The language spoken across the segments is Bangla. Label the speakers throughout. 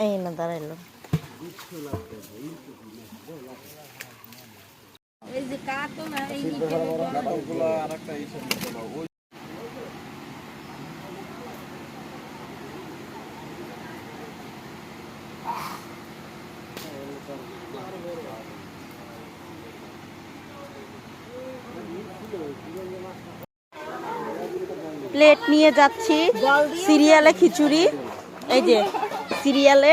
Speaker 1: এই না দাঁড়াইলো এই যে কাটো না এই কাটোগুলো আরেকটা এই সব ওই প্লেট নিয়ে যাচ্ছি সিরিয়ালে খিচুড়ি এই যে সিরিয়ালে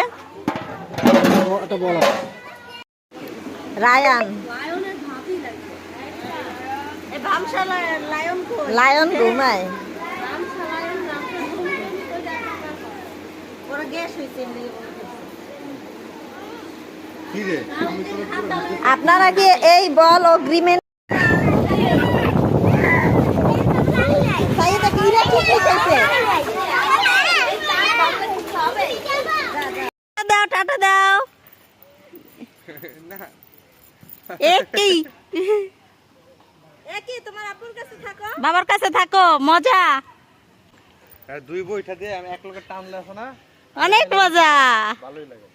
Speaker 1: রায়ান লায়ন ঘুমায় আপনারা কি এই বল অগ্রিমেন্ট দাও টাটা দাও তোমার আপুর কাছে থাকো বাবার কাছে থাকো মজা
Speaker 2: দুই বইটা দিয়ে আমি এক লোকের টানলে আছে না
Speaker 1: অনেক মজা
Speaker 2: ভালোই লাগে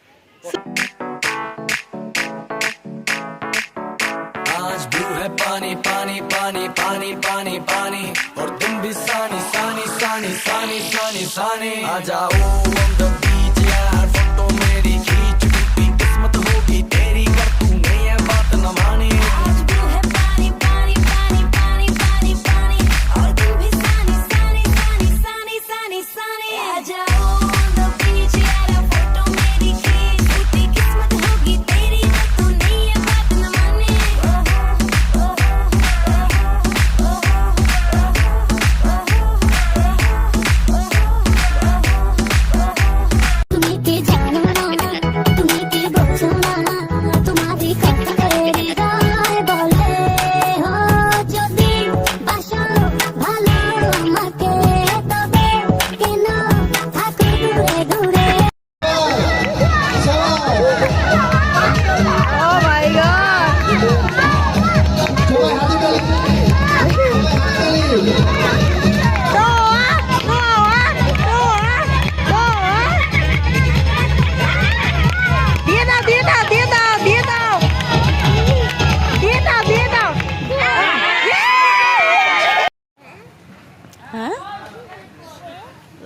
Speaker 3: आज ब्लू है पानी पानी पानी पानी पानी पानी और तुम भी सानी सानी सानी सानी सानी सानी आ जाओ on the beach यार फोटो मेरी खींच टूटी किस्मत होगी तेरी कर तूने ये बात न मानी आज ब्लू है पानी पानी पानी पानी पानी पानी और तुम भी सानी सानी सानी सानी सानी सानी आ जाओ on the beach यार फोटो मेरी खींच टूटी किस्मत होगी तेरी कर तूने ये बात न मानी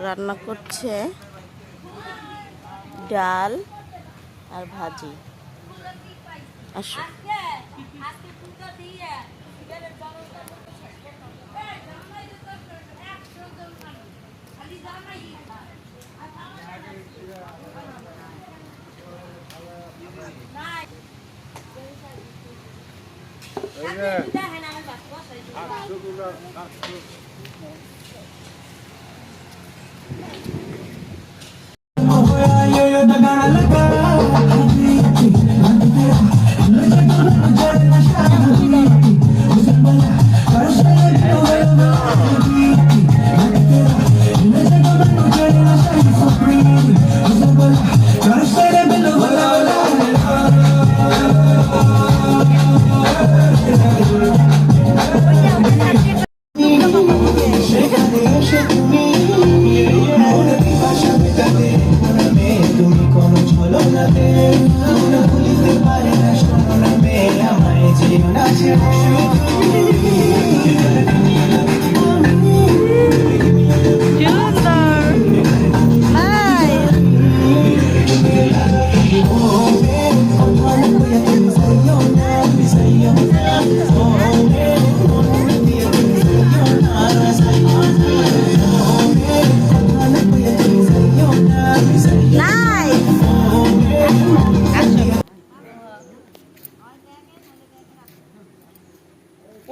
Speaker 1: রান্না করছে ডাল আর ভাজি আসো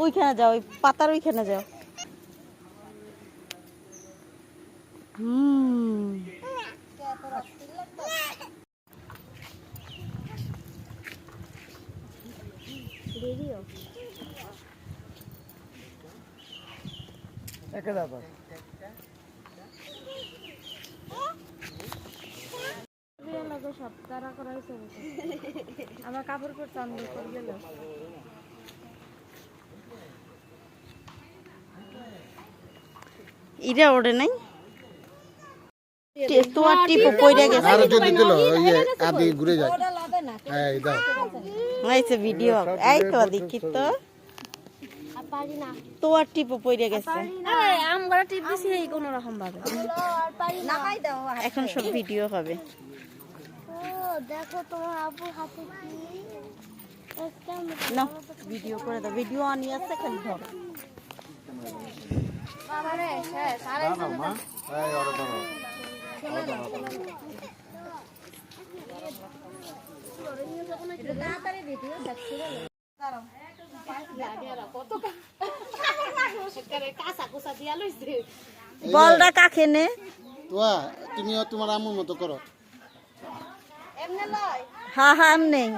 Speaker 1: ওইখানে যাও ওই পাতার ওইখানে যাও
Speaker 4: সব তারা করা হয়েছে আমার কাপড় পরতে আমি করে গেল
Speaker 1: ইরা ওড়ে নাই তোমার টিপো পইরা গেছে
Speaker 5: আর যদি দিল ওই যে আদি ঘুরে যায় এই দাও
Speaker 1: আইছে ভিডিও এই তো দেখি তো
Speaker 4: পারি না
Speaker 1: তোমার টিপো পইরা গেছে
Speaker 4: আমরা টিপ দিছি এই কোন রকম ভাবে
Speaker 1: নামাই দাও এখন সব ভিডিও হবে
Speaker 4: ও দেখো তোমার আব্বু হাতে কি একটা
Speaker 1: না ভিডিও করে দাও ভিডিও অনই আছে খালি ধরো
Speaker 4: বাবা রে হ্যাঁ সারা
Speaker 5: মা এই ওরে দাও
Speaker 4: তাড়াতাড়ি ভিডিও দেখছি রে
Speaker 1: বলটা কাকে নে
Speaker 5: তোয়া তুমিও তোমার আম্মুর মতো করো
Speaker 1: হ্যাঁ হ্যাঁ নেই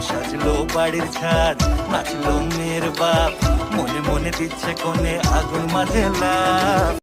Speaker 6: সাজলো বাড়ির ছাদ নাচলো মেয়ের বাপ মনে মনে দিচ্ছে কোণে আগুন মাঝে লাভ